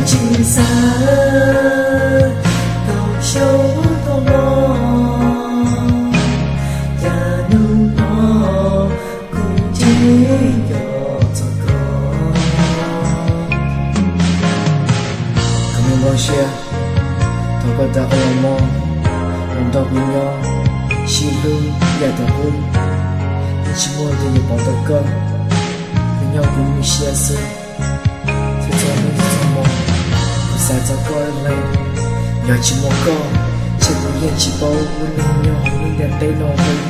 chỉ xa cầu châu tô mò nhà nung mò cùng chỉ cho con kami mau share thâu có ta ôm mò ôm đau cùng nhau xin lỗi ya ta cũng chỉ muốn để những bọn ta con cùng nhau cùng mình share sự cho mình thầm mong xa ta coi lên nhờ chỉ một con chỉ một yên chỉ bao muốn nên nhau nên đèn tay nó mình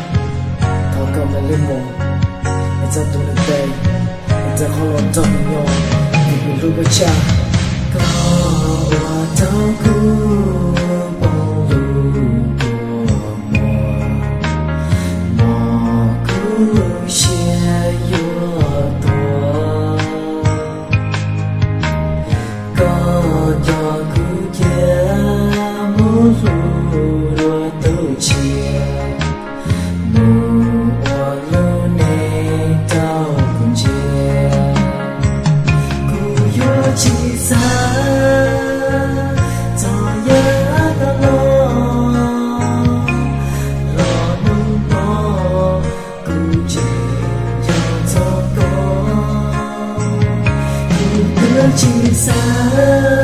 thao cầm lại lên mồm để ra tụi lên tay để ra khó lòng tâm nhau mình lúc với cha có hoa thao cu bao lu của mò cu xe vô tua có cho cứ chia muốn lu rồi tự chia mù hoa lu này tao cũng chia cứ yo chỉ xa cho nhớ ta lo nung lo cứ chỉ cho con cứ chỉ xa